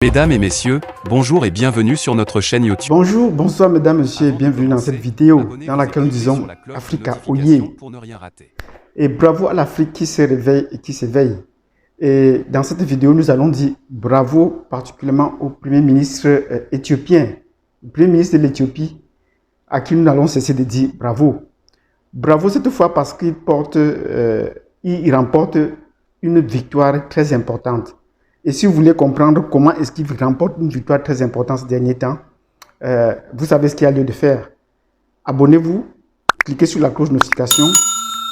Mesdames et messieurs, bonjour et bienvenue sur notre chaîne YouTube. Bonjour, bonsoir mesdames, messieurs et bienvenue dans cette vidéo dans laquelle nous disons Africa Oye. Et bravo à l'Afrique qui se réveille et qui s'éveille. Et dans cette vidéo, nous allons dire bravo particulièrement au Premier ministre éthiopien, le Premier ministre de l'Éthiopie, à qui nous n'allons cesser de dire bravo. Bravo cette fois parce qu'il remporte une victoire très importante. Et si vous voulez comprendre comment est-ce qu'il remporte une victoire très importante ces derniers temps, vous savez ce qu'il y a lieu de faire. Abonnez-vous, cliquez sur la cloche de notification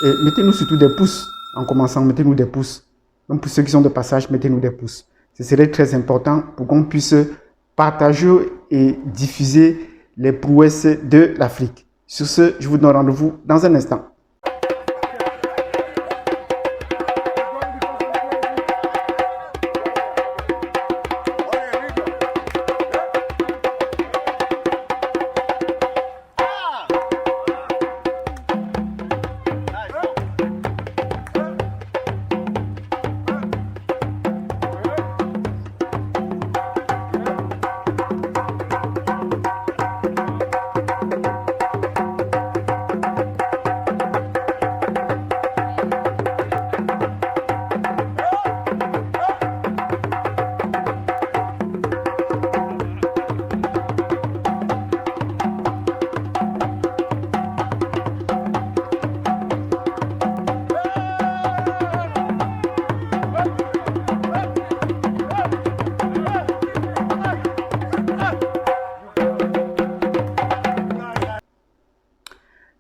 et mettez-nous surtout des pouces. En commençant, mettez-nous des pouces. Donc pour ceux qui sont de passage, mettez-nous des pouces. Ce serait très important pour qu'on puisse partager et diffuser les prouesses de l'Afrique. Sur ce, je vous donne rendez-vous dans un instant.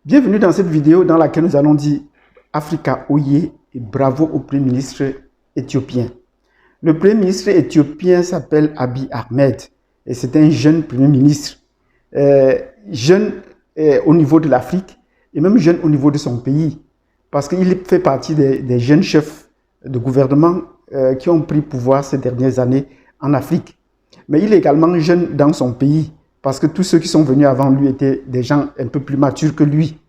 Bienvenue dans cette vidéo dans laquelle nous allons dire Africa Oye et bravo au Premier ministre éthiopien. Le Premier ministre éthiopien s'appelle Abiy Ahmed et c'est un jeune Premier ministre, jeune au niveau de l'Afrique et même jeune au niveau de son pays parce qu'il fait partie des jeunes chefs de gouvernement qui ont pris pouvoir ces dernières années en Afrique. Mais il est également jeune dans son pays parce que tous ceux qui sont venus avant lui étaient des gens un peu plus matures que lui.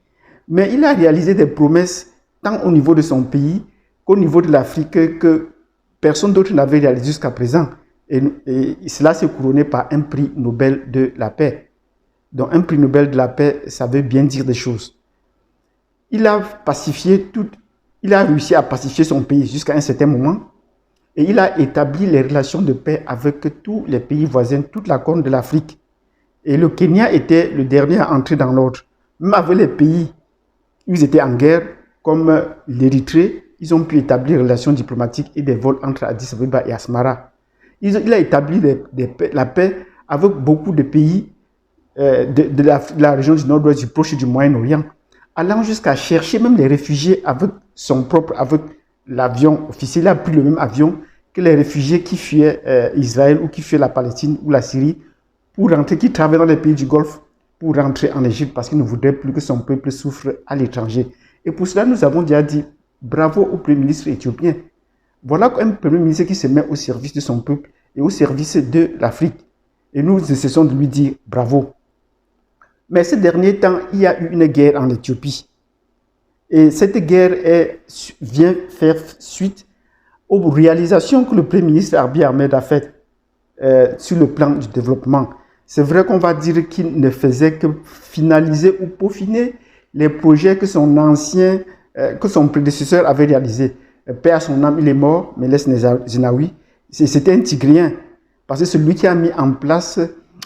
Mais il a réalisé des promesses tant au niveau de son pays qu'au niveau de l'Afrique que personne d'autre n'avait réalisé jusqu'à présent. Et cela s'est couronné par un prix Nobel de la paix. Donc un prix Nobel de la paix, ça veut bien dire des choses. Il a réussi à pacifier son pays jusqu'à un certain moment et il a établi les relations de paix avec tous les pays voisins, toute la corne de l'Afrique. Et le Kenya était le dernier à entrer dans l'ordre. Même avec les pays où ils étaient en guerre, comme l'Érythrée, ils ont pu établir des relations diplomatiques et des vols entre Addis Abeba et Asmara. Il a établi la paix avec beaucoup de pays de la région du nord-ouest, du Proche et du Moyen-Orient, allant jusqu'à chercher même les réfugiés avec l'avion officiel. Il a pris le même avion que les réfugiés qui fuyaient Israël ou qui fuyaient la Palestine ou la Syrie, pour rentrer, qui travaillent dans les pays du Golfe, pour rentrer en Égypte parce qu'il ne voudrait plus que son peuple souffre à l'étranger. Et pour cela, nous avons déjà dit bravo au Premier ministre éthiopien. Voilà un Premier ministre qui se met au service de son peuple et au service de l'Afrique. Et nous cessons de lui dire bravo. Mais ces derniers temps, il y a eu une guerre en Éthiopie. Et cette guerre vient faire suite aux réalisations que le Premier ministre Abiy Ahmed a faites sur le plan du développement. C'est vrai qu'on va dire qu'il ne faisait que finaliser ou peaufiner les projets que son prédécesseur avait réalisés. Paix à son âme, il est mort, Meles Zenawi. C'était un Tigrien, parce que c'est lui qui a mis en place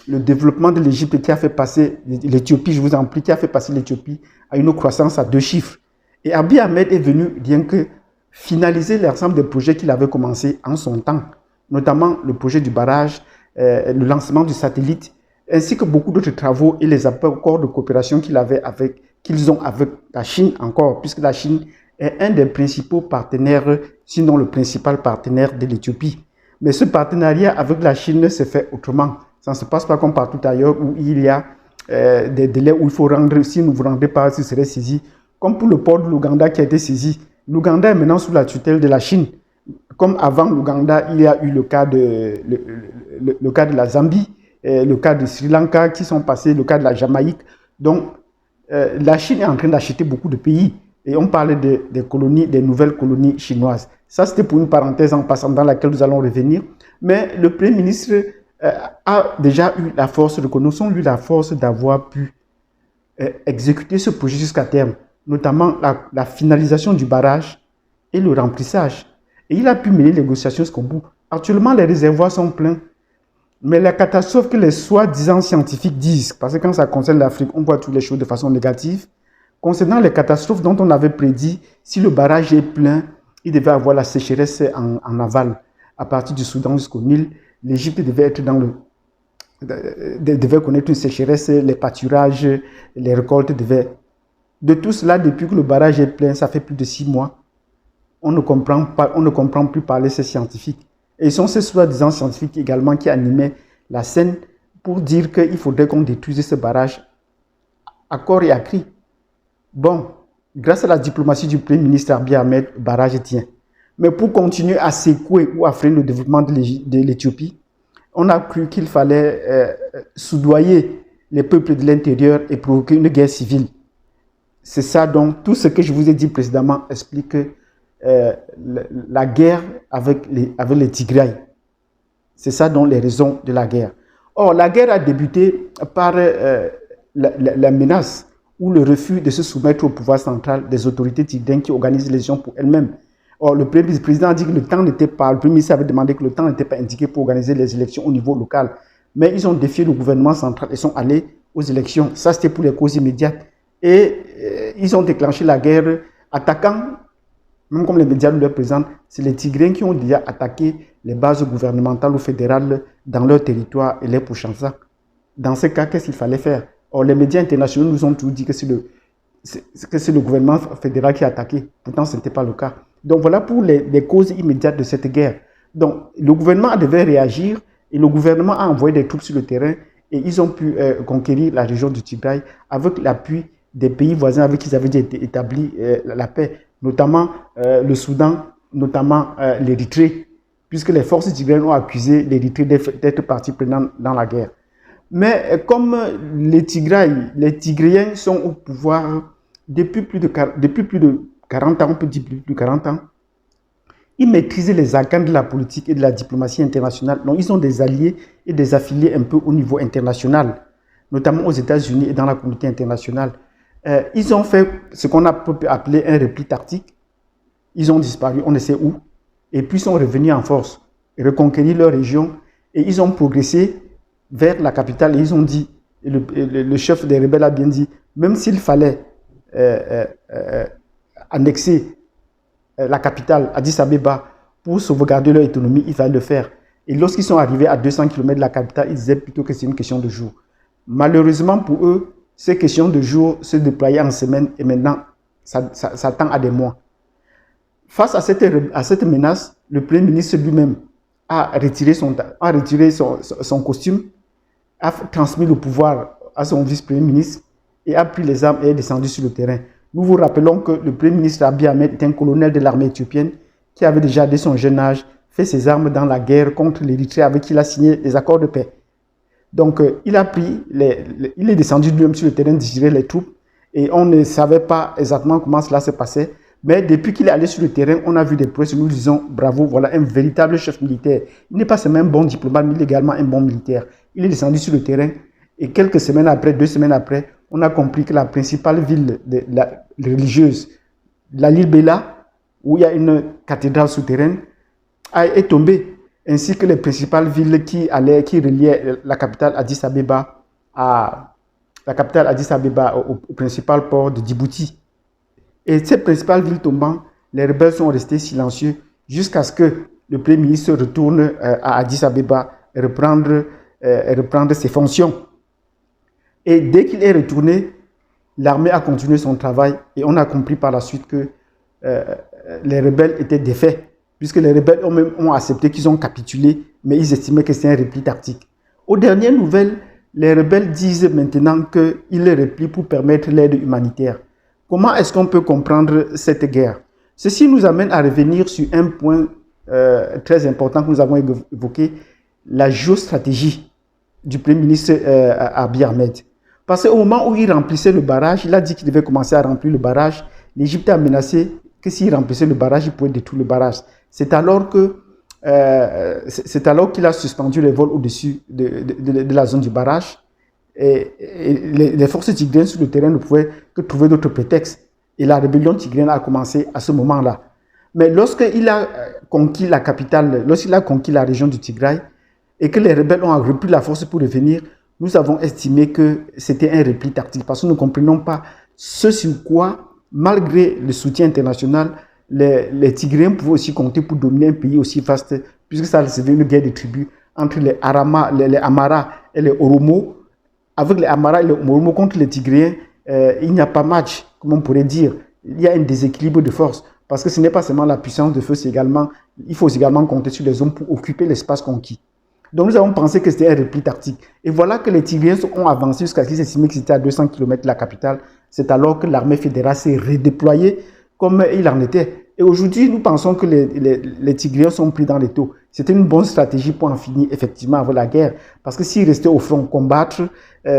le développement de l'Égypte, qui a fait passer l'Éthiopie, je vous en prie, qui a fait passer l'Éthiopie à une croissance à 2 chiffres. Et Abiy Ahmed est venu rien que finaliser l'ensemble des projets qu'il avait commencé en son temps, notamment le projet du barrage, le lancement du satellite, ainsi que beaucoup d'autres travaux et les accords de coopération qu'ils ont avec la Chine encore, puisque la Chine est un des principaux partenaires, sinon le principal partenaire de l'Éthiopie. Mais ce partenariat avec la Chine se fait autrement. Ça ne se passe pas comme partout ailleurs où il y a des délais où il faut rendre, si vous ne vous rendez pas, ce serait saisi. Comme pour le port de l'Ouganda qui a été saisi. L'Ouganda est maintenant sous la tutelle de la Chine. Comme avant l'Ouganda, il y a eu le cas de la Zambie, le cas de Sri Lanka qui sont passés, le cas de la Jamaïque. Donc, la Chine est en train d'acheter beaucoup de pays. Et on parlait des colonies, des nouvelles colonies chinoises. Ça, c'était pour une parenthèse en passant dans laquelle nous allons revenir. Mais le Premier ministre a déjà eu la force, reconnaissons-lui la force d'avoir pu exécuter ce projet jusqu'à terme, notamment la finalisation du barrage et le remplissage. Et il a pu mener les négociations jusqu'au bout. Actuellement, les réservoirs sont pleins. Mais la catastrophe que les soi-disant scientifiques disent, parce que quand ça concerne l'Afrique, on voit toutes les choses de façon négative. Concernant les catastrophes dont on avait prédit, si le barrage est plein, il devait avoir la sécheresse en aval. À partir du Soudan jusqu'au Nil, l'Égypte devait être devait connaître une sécheresse, les pâturages, les récoltes devaient... De tout cela, depuis que le barrage est plein, ça fait plus de 6 mois, on ne comprend plus parler ces scientifiques. Et ils sont ces soi-disant scientifiques également qui animaient la scène pour dire qu'il faudrait qu'on détruise ce barrage à corps et à cri. Bon, grâce à la diplomatie du Premier ministre Abiy Ahmed, le barrage tient. Mais pour continuer à secouer ou à freiner le développement de l'Éthiopie, on a cru qu'il fallait soudoyer les peuples de l'intérieur et provoquer une guerre civile. C'est ça donc, tout ce que je vous ai dit précédemment explique la guerre avec les Tigraïs. C'est ça donc les raisons de la guerre. Or, la guerre a débuté par la menace ou le refus de se soumettre au pouvoir central des autorités tigraiennes qui organisent les élections pour elles-mêmes. Or, le président a dit que le temps n'était pas, le premier ministre avait demandé que le temps n'était pas indiqué pour organiser les élections au niveau local. Mais ils ont défié le gouvernement central et sont allés aux élections. Ça, c'était pour les causes immédiates. Et ils ont déclenché la guerre attaquant, même comme les médias nous le présentent, c'est les Tigrayens qui ont déjà attaqué les bases gouvernementales ou fédérales dans leur territoire et les pourchassant. Dans ce cas, qu'est-ce qu'il fallait faire? Or, les médias internationaux nous ont toujours dit que c'est le gouvernement fédéral qui a attaqué. Pourtant, ce n'était pas le cas. Donc, voilà pour les causes immédiates de cette guerre. Donc, le gouvernement devait réagir et le gouvernement a envoyé des troupes sur le terrain et ils ont pu conquérir la région du Tigray avec l'appui des pays voisins avec qui ils avaient déjà établi la paix, notamment le Soudan, notamment l'Érythrée, puisque les forces tigrayennes ont accusé l'Érythrée d'être partie prenante dans la guerre. Mais comme les Tigrayens sont au pouvoir depuis plus de 40 ans, on peut dire plus de 40 ans, ils maîtrisent les arcanes de la politique et de la diplomatie internationale. Donc, ils ont des alliés et des affiliés un peu au niveau international, notamment aux États-Unis et dans la communauté internationale. Ils ont fait ce qu'on peut appeler un repli tactique. Ils ont disparu, on ne sait où, et puis sont revenus en force, reconquérir leur région, et ils ont progressé vers la capitale. Et ils ont dit, le chef des rebelles a bien dit, même s'il fallait annexer la capitale, Addis Abeba, pour sauvegarder leur autonomie, il fallait le faire. Et lorsqu'ils sont arrivés à 200 km de la capitale, ils disaient plutôt que c'est une question de jours. Malheureusement pour eux, ces questions de jours se déployaient en semaines et maintenant, ça tend à des mois. Face à cette menace, le Premier ministre lui-même a retiré son costume, a transmis le pouvoir à son vice-premier ministre et a pris les armes et est descendu sur le terrain. Nous vous rappelons que le Premier ministre Abiy Ahmed est un colonel de l'armée éthiopienne qui avait déjà, dès son jeune âge, fait ses armes dans la guerre contre l'Érythrée avec qui il a signé les accords de paix. Donc, il est descendu lui-même sur le terrain de gérer les troupes et on ne savait pas exactement comment cela se passait. Mais depuis qu'il est allé sur le terrain, on a vu des prouesses. Nous disons bravo, voilà un véritable chef militaire. Il n'est pas seulement un bon diplomate, mais il est également un bon militaire. Il est descendu sur le terrain et quelques semaines après, 2 semaines après, on a compris que la principale ville religieuse, la Lalibela, où il y a une cathédrale souterraine, est tombée, ainsi que les principales villes qui reliaient la capitale Addis Abeba au principal port de Djibouti. Et ces principales villes tombant, les rebelles sont restés silencieux jusqu'à ce que le Premier ministre retourne à Addis Abeba et reprendre ses fonctions. Et dès qu'il est retourné, l'armée a continué son travail et on a compris par la suite que les rebelles étaient défaits, puisque les rebelles eux-mêmes ont accepté qu'ils ont capitulé, mais ils estimaient que c'est un repli tactique. Aux dernières nouvelles, les rebelles disent maintenant qu'ils replient pour permettre l'aide humanitaire. Comment est-ce qu'on peut comprendre cette guerre? Ceci nous amène à revenir sur un point très important que nous avons évoqué, la géostratégie du Premier ministre Abiy Ahmed. Parce qu'au moment où il remplissait le barrage, il a dit qu'il devait commencer à remplir le barrage l'Égypte a menacé que s'il remplissait le barrage, il pouvait détruire le barrage. C'est alors qu'il a suspendu les vols au-dessus de la zone du barrage. Et les forces tigriennes sur le terrain ne pouvaient que trouver d'autres prétextes. Et la rébellion tigrienne a commencé à ce moment-là. Mais lorsqu'il a conquis la capitale, lorsqu'il a conquis la région du Tigray, et que les rebelles ont repris la force pour revenir, nous avons estimé que c'était un repli tactique, parce que nous ne comprenons pas ce sur quoi, malgré le soutien international, les Tigréens pouvaient aussi compter pour dominer un pays aussi vaste, puisque ça c'était une guerre de tribus entre les Amara et les Oromo. Avec les Amara et les Oromo contre les Tigréens, il n'y a pas match, comme on pourrait dire. Il y a un déséquilibre de force, parce que ce n'est pas seulement la puissance de feu, il faut également compter sur les hommes pour occuper l'espace conquis. Donc nous avons pensé que c'était un repli tactique. Et voilà que les Tigriens ont avancé jusqu'à ce qu'ils estiment que c'était à 200 km de la capitale. C'est alors que l'armée fédérale s'est redéployée comme il en était. Et aujourd'hui, nous pensons que les Tigriens sont pris dans les taux. C'était une bonne stratégie pour en finir effectivement avec la guerre. Parce que s'ils restaient au front combattre,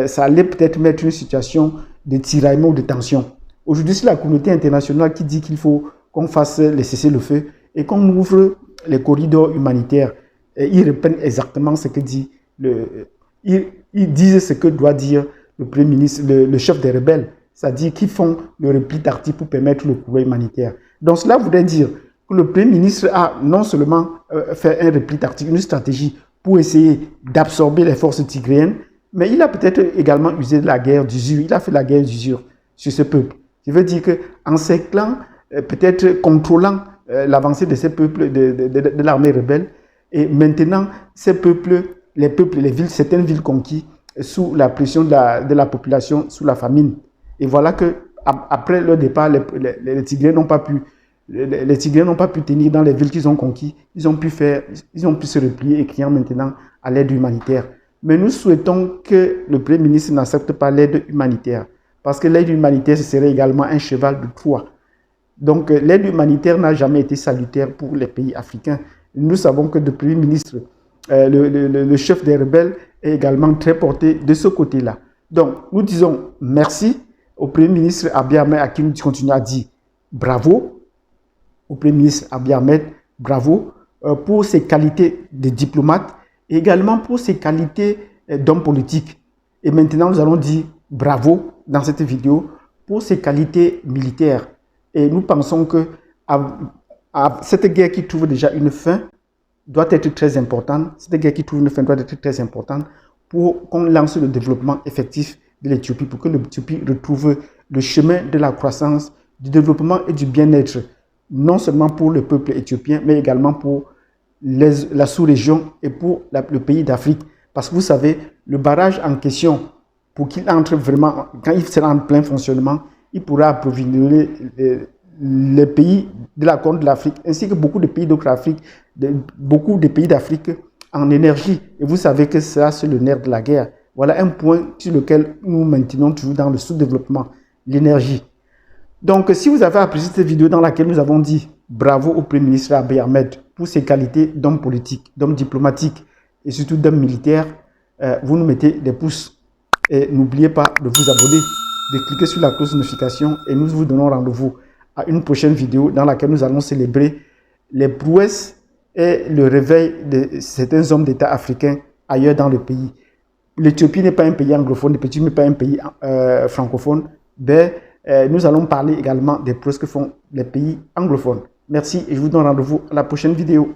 ça allait peut-être mettre une situation de tiraillement ou de tension. Aujourd'hui, c'est la communauté internationale qui dit qu'il faut qu'on fasse les cessez-le-feu et qu'on ouvre les corridors humanitaires. Et ils reprennent exactement ce que dit ils disent ce que doit dire le Premier ministre, le chef des rebelles. C'est-à-dire qu'ils font le repli tactique pour permettre le courrier humanitaire. Donc cela voudrait dire que le Premier ministre a non seulement fait un repli tactique, une stratégie pour essayer d'absorber les forces tigréennes, mais il a peut-être également usé de la guerre d'usure. Il a fait la guerre d'usure sur ce peuple. Je veux dire qu'en encerclant, peut-être contrôlant l'avancée de ces peuples, de l'armée rebelle, et maintenant, ces peuples, les villes, certaines villes conquises, sous la pression de la population, sous la famine. Et voilà que après leur départ, les Tigréens n'ont pas pu tenir dans les villes qu'ils ont conquises. Ils ont pu se replier et criant maintenant à l'aide humanitaire. Mais nous souhaitons que le Premier ministre n'accepte pas l'aide humanitaire, parce que l'aide humanitaire, ce serait également un cheval de Troie. Donc l'aide humanitaire n'a jamais été salutaire pour les pays africains. Nous savons que le Premier ministre, le chef des rebelles, est également très porté de ce côté-là. Donc, nous disons merci au Premier ministre Abiy Ahmed, à qui nous continuons à dire bravo. Au Premier ministre Abiy Ahmed, bravo pour ses qualités de diplomate et également pour ses qualités d'homme politique. Et maintenant, nous allons dire bravo dans cette vidéo pour ses qualités militaires. Et nous pensons que cette guerre qui trouve déjà une fin doit être très importante. Cette guerre qui trouve une fin doit être très importante pour qu'on lance le développement effectif de l'Éthiopie, pour que l'Éthiopie retrouve le chemin de la croissance, du développement et du bien-être, non seulement pour le peuple éthiopien, mais également pour la sous-région et pour le pays d'Afrique. Parce que vous savez, le barrage en question, pour qu'il entre vraiment, quand il sera en plein fonctionnement, il pourra approvisionner les pays de la Corne de l'Afrique, ainsi que beaucoup de pays d'Afrique, beaucoup de pays d'Afrique en énergie. Et vous savez que ça, c'est le nerf de la guerre. Voilà un point sur lequel nous maintenons toujours dans le sous-développement, l'énergie. Donc, si vous avez apprécié cette vidéo dans laquelle nous avons dit bravo au Premier ministre Abiy Ahmed pour ses qualités d'homme politique, d'homme diplomatique et surtout d'homme militaire, vous nous mettez des pouces. Et n'oubliez pas de vous abonner, de cliquer sur la cloche de notification et nous vous donnons rendez-vous à une prochaine vidéo dans laquelle nous allons célébrer les prouesses et le réveil de certains hommes d'État africains ailleurs dans le pays. L'Éthiopie n'est pas un pays anglophone, l'Éthiopie n'est pas un pays francophone, mais nous allons parler également des prouesses que font les pays anglophones. Merci et je vous donne rendez-vous à la prochaine vidéo.